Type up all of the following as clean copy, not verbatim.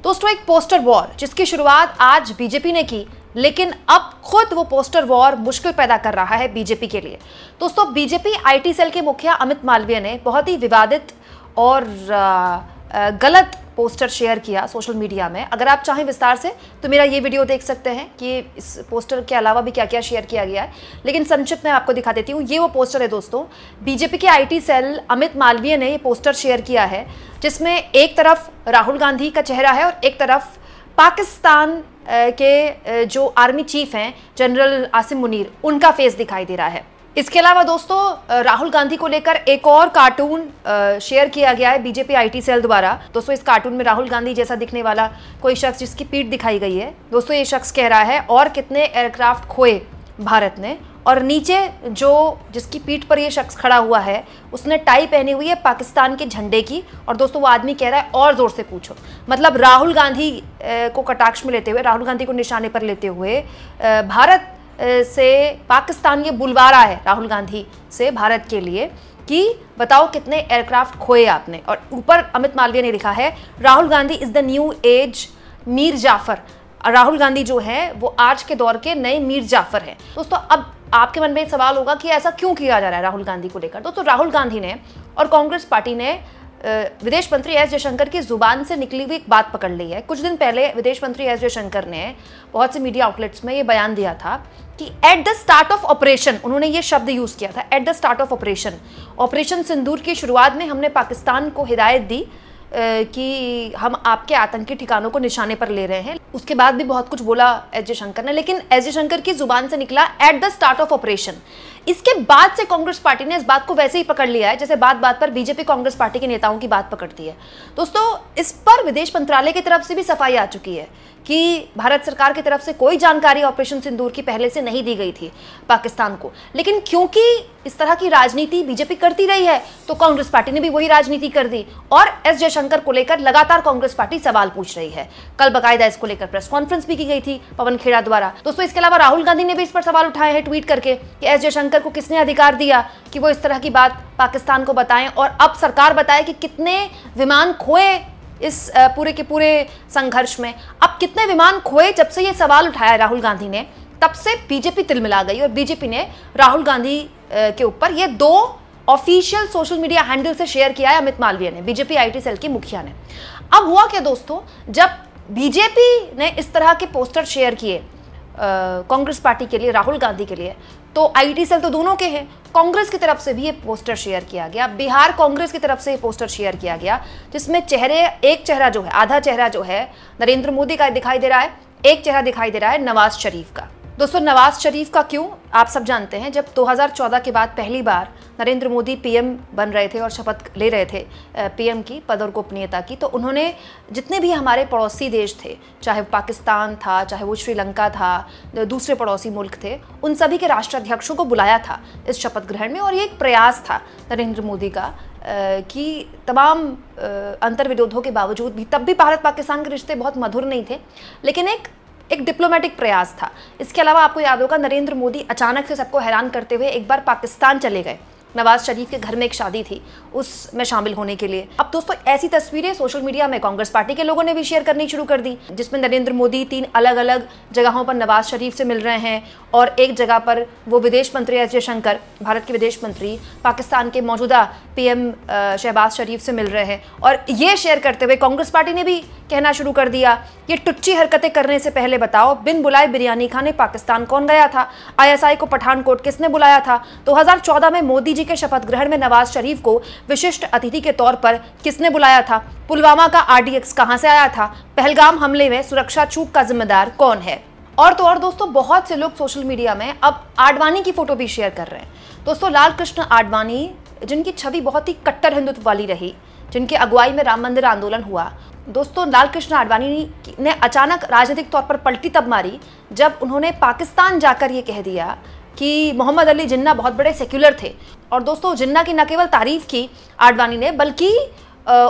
दोस्तों एक poster war जिसकी शुरुआत आज बीजेपी ने की, लेकिन अब खुद वो पोस्टर वॉर मुश्किल पैदा कर रहा है बीजेपी के लिए। दोस्तों बीजेपी आईटी सेल के मुखिया अमित मालवीय ने बहुत ही विवादित और गलत पोस्टर शेयर किया सोशल मीडिया में। अगर आप चाहें विस्तार से तो मेरा ये वीडियो देख सकते हैं कि इस पोस्टर के अलावा भी क्या क्या शेयर किया गया है, लेकिन संक्षिप्त में आपको दिखा देती हूँ। ये वो पोस्टर है दोस्तों, बीजेपी के आईटी सेल अमित मालवीय ने ये पोस्टर शेयर किया है, जिसमें एक तरफ राहुल गांधी का चेहरा है और एक तरफ पाकिस्तान के जो आर्मी चीफ हैं जनरल आसिम मुनीर, उनका फेस दिखाई दे रहा है। इसके अलावा दोस्तों राहुल गांधी को लेकर एक और कार्टून शेयर किया गया है बीजेपी आईटी सेल द्वारा। दोस्तों इस कार्टून में राहुल गांधी जैसा दिखने वाला कोई शख्स जिसकी पीठ दिखाई गई है। दोस्तों ये शख्स कह रहा है और कितने एयरक्राफ्ट खोए भारत ने, और नीचे जो जिसकी पीठ पर ये शख्स खड़ा हुआ है उसने टाई पहनी हुई है पाकिस्तान के झंडे की, और दोस्तों वो आदमी कह रहा है और ज़ोर से पूछो। मतलब राहुल गांधी को कटाक्ष में लेते हुए, राहुल गांधी को निशाने पर लेते हुए भारत से पाकिस्तान ये बुलवा रहा है राहुल गांधी से भारत के लिए कि बताओ कितने एयरक्राफ्ट खोए आपने। और ऊपर अमित मालवीय ने लिखा है Rahul Gandhi is the new age Mir Jafar. Rahul Gandhi जो है वो आज के दौर के नए मीर जाफर हैं। दोस्तों अब आपके मन में एक सवाल होगा कि ऐसा क्यों किया जा रहा है राहुल गांधी को लेकर। दोस्तों राहुल गांधी ने और कांग्रेस पार्टी ने विदेश मंत्री एस जयशंकर की जुबान से निकली हुई एक बात पकड़ ली है। कुछ दिन पहले विदेश मंत्री एस जयशंकर ने बहुत से मीडिया आउटलेट्स में ये बयान दिया था कि at the start of operation, उन्होंने ये शब्द यूज़ किया था, at the start of operation Sindoor की शुरुआत में हमने पाकिस्तान को हिदायत दी कि हम आपके आतंकी ठिकानों को निशाने पर ले रहे हैं। उसके बाद भी बहुत कुछ बोला एस जयशंकर ने, लेकिन एस जयशंकर की जुबान से निकला eight the start of operation. इसके बाद से कांग्रेस पार्टी ने इस बात को वैसे ही पकड़ लिया है जैसे बात बात पर बीजेपी कांग्रेस पार्टी के नेताओं की बात पकड़ती है। दोस्तों इस पर विदेश मंत्रालय की तरफ से भी सफाई आ चुकी है कि भारत सरकार की तरफ से कोई जानकारी ऑपरेशन सिंदूर की पहले से नहीं दी गई थी पाकिस्तान को, लेकिन क्योंकि इस तरह की राजनीति बीजेपी करती रही है तो कांग्रेस पार्टी ने भी वही राजनीति कर दी, और एस जयशंकर को लेकर लगातार कांग्रेस पार्टी सवाल पूछ रही है। कल बाकायदा इसको लेकर प्रेस कॉन्फ्रेंस भी की गई थी पवन खेड़ा द्वारा। दोस्तों इसके अलावा राहुल गांधी ने भी इस पर सवाल उठाए हैं ट्वीट करके कि एस जयशंकर को किसने अधिकार दिया कि वो इस तरह की बात पाकिस्तान को बताएं, और अब सरकार बताए कि कितने विमान खोए इस पूरे के पूरे संघर्ष में। अब कितने विमान खोए जब से ये सवाल उठाया राहुल गांधी ने, तब से बीजेपी तिलमिला गई और बीजेपी ने राहुल गांधी के ऊपर ये 2 ऑफिशियल सोशल मीडिया हैंडल से शेयर किया है अमित मालवीय ने, बीजेपी आईटी सेल की मुखिया ने। अब हुआ क्या दोस्तों, जब बीजेपी ने इस तरह के पोस्टर शेयर किए कांग्रेस पार्टी के लिए, राहुल गांधी के लिए, तो आईटी सेल तो दोनों के हैं, कांग्रेस की तरफ से भी ये पोस्टर शेयर किया गया, बिहार कांग्रेस की तरफ से ये पोस्टर शेयर किया गया, जिसमें एक चेहरा जो है, आधा चेहरा जो है नरेंद्र मोदी का दिखाई दे रहा है, एक चेहरा दिखाई दे रहा है नवाज शरीफ का। दोस्तों नवाज शरीफ का क्यों, आप सब जानते हैं, जब 2014 के बाद पहली बार नरेंद्र मोदी पीएम बन रहे थे और शपथ ले रहे थे पीएम की पद और गोपनीयता की, तो उन्होंने जितने भी हमारे पड़ोसी देश थे, चाहे पाकिस्तान था, चाहे वो श्रीलंका था, दूसरे पड़ोसी मुल्क थे, उन सभी के राष्ट्राध्यक्षों को बुलाया था इस शपथ ग्रहण में। और ये एक प्रयास था नरेंद्र मोदी का कि तमाम अंतर्विरोधों के बावजूद भी, तब भी भारत पाकिस्तान के रिश्ते बहुत मधुर नहीं थे, लेकिन एक डिप्लोमेटिक प्रयास था। इसके अलावा आपको याद होगा नरेंद्र मोदी अचानक से सबको हैरान करते हुए एक बार पाकिस्तान चले गए, नवाज शरीफ के घर में एक शादी थी उसमें शामिल होने के लिए। अब दोस्तों ऐसी तस्वीरें सोशल मीडिया में कांग्रेस पार्टी के लोगों ने भी शेयर करनी शुरू कर दी, जिसमें नरेंद्र मोदी 3 अलग अलग जगहों पर नवाज शरीफ से मिल रहे हैं, और एक जगह पर वो विदेश मंत्री एस जयशंकर, भारत के विदेश मंत्री, पाकिस्तान के मौजूदा पीएम शहबाज शरीफ से मिल रहे हैं। और ये शेयर करते हुए कांग्रेस पार्टी ने भी कहना शुरू कर दिया, ये टुच्ची हरकतें करने से पहले बताओ बिन बुलाए बिरयानी खाने पाकिस्तान कौन गया था, आईएसआई को पठानकोट किसने बुलाया था, 2014 में मोदी जी के शपथ ग्रहण में नवाज शरीफ को विशिष्ट अतिथि के तौर पर किसने बुलाया था, पुलवामा का आरडीएक्स कहां से आया था, पहलगाम हमले में सुरक्षा चूक का जिम्मेदार कौन है। और तो और दोस्तों बहुत से लोग सोशल मीडिया में अब आडवाणी की फोटो भी शेयर कर रहे हैं। दोस्तों लाल कृष्ण आडवाणी, जिनकी छवि बहुत ही कट्टर हिंदुत्व वाली रही, जिनकी अगुवाई में राम मंदिर आंदोलन हुआ, दोस्तों लाल कृष्ण आडवाणी ने अचानक राजनीतिक तौर पर पलटी तब मारी जब उन्होंने पाकिस्तान जाकर ये कह दिया कि मोहम्मद अली जिन्ना बहुत बड़े सेक्युलर थे। और दोस्तों जिन्ना की न केवल तारीफ की आडवाणी ने, बल्कि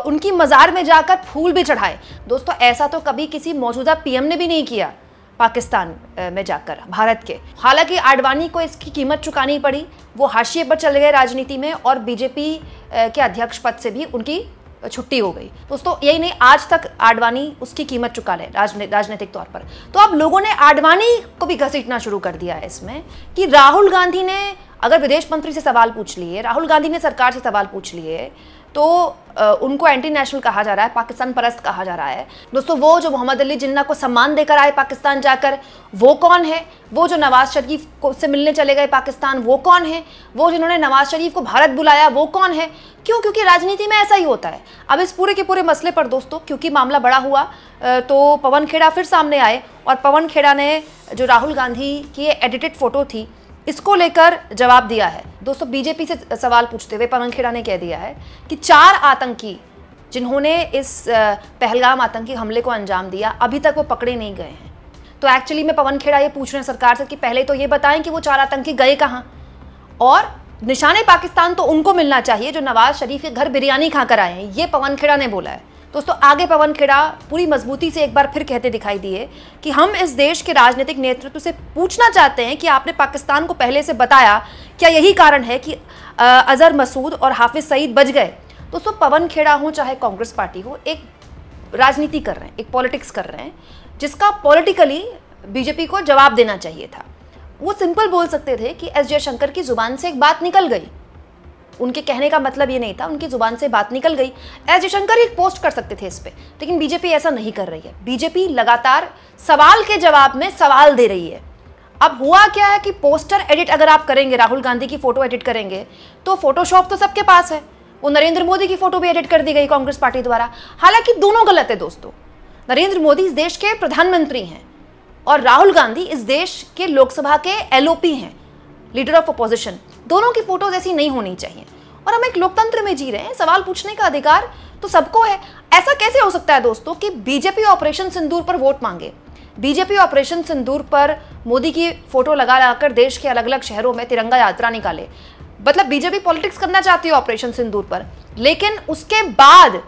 उनकी मज़ार में जाकर फूल भी चढ़ाए। दोस्तों ऐसा तो कभी किसी मौजूदा पीएम ने भी नहीं किया पाकिस्तान में जाकर भारत के। हालांकि आडवाणी को इसकी कीमत चुकानी पड़ी, वो हाशिए पर चले गए राजनीति में और बीजेपी के अध्यक्ष पद से भी उनकी छुट्टी हो गई। दोस्तों यही नहीं, आज तक आडवाणी उसकी कीमत चुका ले राजनीतिक तौर पर। तो अब लोगों ने आडवाणी को भी घसीटना शुरू कर दिया है इसमें कि राहुल गांधी ने अगर विदेश मंत्री से सवाल पूछ लिए, राहुल गांधी ने सरकार से सवाल पूछ लिए, तो उनको एंटी नेशनल कहा जा रहा है, पाकिस्तान परस्त कहा जा रहा है। दोस्तों वो जो मोहम्मद अली जिन्ना को सम्मान देकर आए पाकिस्तान जाकर, वो कौन है? वो जो नवाज शरीफ को से मिलने चले गए पाकिस्तान, वो कौन है? वो जिन्होंने नवाज शरीफ को भारत बुलाया, वो कौन है? क्यों? क्योंकि राजनीति में ऐसा ही होता है। अब इस पूरे के पूरे मसले पर दोस्तों क्योंकि मामला बड़ा हुआ तो पवन खेड़ा फिर सामने आए और पवन खेड़ा ने जो राहुल गांधी की एडिटेड फोटो थी इसको लेकर जवाब दिया है। दोस्तों बीजेपी से सवाल पूछते हुए पवन खेड़ा ने कह दिया है कि 4 आतंकी जिन्होंने इस पहलगाम आतंकी हमले को अंजाम दिया अभी तक वो पकड़े नहीं गए हैं। तो एक्चुअली में पवन खेड़ा ये पूछ रहे हैं सरकार से कि पहले तो ये बताएं कि वो 4 आतंकी गए कहाँ, और निशाने पाकिस्तान तो उनको मिलना चाहिए जो नवाज शरीफ के घर बिरयानी खाकर आए हैं, ये पवन खेड़ा ने बोला है। दोस्तों आगे पवन खेड़ा पूरी मजबूती से एक बार फिर कहते दिखाई दिए कि हम इस देश के राजनीतिक नेतृत्व से पूछना चाहते हैं कि आपने पाकिस्तान को पहले से बताया, क्या यही कारण है कि अजहर मसूद और हाफिज सईद बच गए? दोस्तों पवन खेड़ा हो चाहे कांग्रेस पार्टी हो, एक राजनीति कर रहे हैं, एक पॉलिटिक्स कर रहे हैं जिसका पॉलिटिकली बीजेपी को जवाब देना चाहिए था। वो सिंपल बोल सकते थे कि एस जयशंकर की जुबान से एक बात निकल गई, उनके कहने का मतलब ये नहीं था, उनकी जुबान से बात निकल गई, एस जयशंकर एक पोस्ट कर सकते थे इस पे। लेकिन बीजेपी ऐसा नहीं कर रही है। बीजेपी लगातार सवाल के जवाब में सवाल दे रही है। अब हुआ क्या है कि पोस्टर एडिट अगर आप करेंगे, राहुल गांधी की फोटो एडिट करेंगे, तो फोटोशॉप तो सबके पास है, वो नरेंद्र मोदी की फोटो भी एडिट कर दी गई कांग्रेस पार्टी द्वारा। हालांकि दोनों गलत है दोस्तों। नरेंद्र मोदी इस देश के प्रधानमंत्री हैं और राहुल गांधी इस देश के लोकसभा के एलओपी हैं, लीडर ऑफ अपोजिशन। दोनों की फोटोज ऐसी नहीं होनी चाहिए। और हम एक लोकतंत्र में जी रहे हैं, सवाल पूछने का अधिकार तो सबको है। ऐसा कैसे हो सकता है दोस्तों कि बीजेपी ऑपरेशन सिंदूर पर वोट मांगे, बीजेपी ऑपरेशन सिंदूर पर मोदी की फोटो लगा लाकर देश के अलग अलग शहरों में तिरंगा यात्रा निकाले? मतलब बीजेपी पॉलिटिक्स करना चाहती है ऑपरेशन सिंदूर पर, लेकिन उसके बाद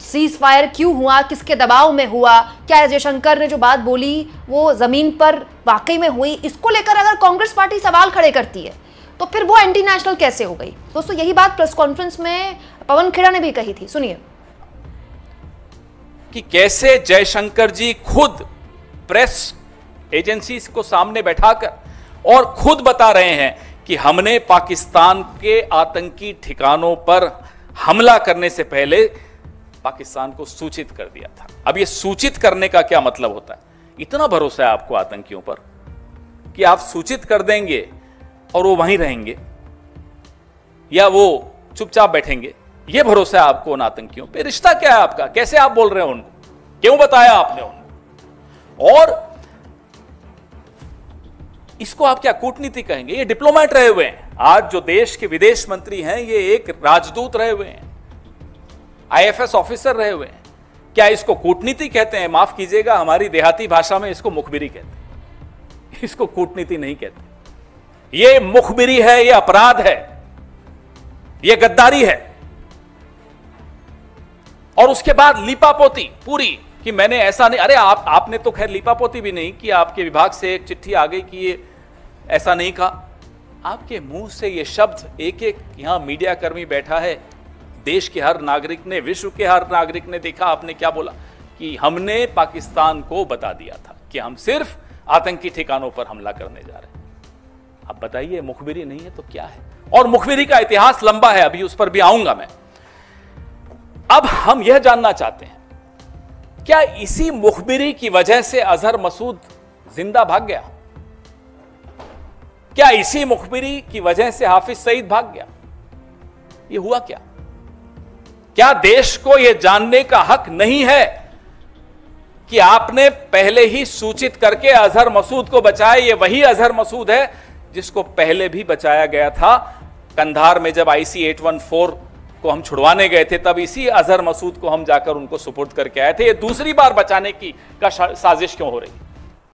सीज फायर क्यों हुआ, किसके दबाव में हुआ, क्या जयशंकर ने जो बात बोली वो जमीन पर वाकई में हुई, इसको लेकर अगर कांग्रेस पार्टी सवाल खड़े करती है तो फिर वो एंटी नेशनल कैसे हो गई? दोस्तों यही बात प्रेस कॉन्फ्रेंस में पवन खेड़ा ने भी कही थी, सुनिए। कि कैसे जयशंकर जी खुद प्रेस एजेंसी को सामने बैठाकर और खुद बता रहे हैं कि हमने पाकिस्तान के आतंकी ठिकानों पर हमला करने से पहले पाकिस्तान को सूचित कर दिया था। अब ये सूचित करने का क्या मतलब होता है? इतना भरोसा है आपको आतंकियों पर कि आप सूचित कर देंगे और वो वहीं रहेंगे या वो चुपचाप बैठेंगे? ये भरोसा है आपको उन आतंकियों पे? रिश्ता क्या है आपका? कैसे आप बोल रहे हो उनको? क्यों बताया आपने उनको? और इसको आप क्या कूटनीति कहेंगे? ये डिप्लोमेट रहे हुए हैं। आज जो देश के विदेश मंत्री हैं ये एक राजदूत रहे हुए हैं, आईएफएस ऑफिसर रहे हुए हैं। क्या इसको कूटनीति कहते हैं? माफ कीजिएगा, हमारी देहाती भाषा में इसको मुखबिरी कहते हैं, इसको कूटनीति नहीं कहते। ये मुखबिरी है, ये अपराध है, ये गद्दारी है। और उसके बाद लीपापोती पूरी कि मैंने ऐसा नहीं। अरे आपने तो खैर लीपापोती भी नहीं कि आपके विभाग से एक चिट्ठी आ गई कि ये ऐसा नहीं कहा। आपके मुंह से ये शब्द एक एक यहां मीडिया कर्मी बैठा है, देश के हर नागरिक ने, विश्व के हर नागरिक ने देखा आपने क्या बोला कि हमने पाकिस्तान को बता दिया था कि हम सिर्फ आतंकी ठिकानों पर हमला करने जा रहे हैं। अब बताइए, मुखबिरी नहीं है तो क्या है? और मुखबिरी का इतिहास लंबा है, अभी उस पर भी आऊंगा मैं। अब हम यह जानना चाहते हैं, क्या इसी मुखबिरी की वजह से अजहर मसूद जिंदा भाग गया? क्या इसी मुखबिरी की वजह से हाफिज सईद भाग गया? यह हुआ क्या? क्या देश को यह जानने का हक नहीं है कि आपने पहले ही सूचित करके अजहर मसूद को बचाया? ये वही अजहर मसूद है जिसको पहले भी बचाया गया था। कंधार में जब IC 814 को हम छुड़वाने गए थे तब इसी अजहर मसूद को हम जाकर उनको सुपुर्द करके आए थे। ये दूसरी बार बचाने की साजिश क्यों हो रही है?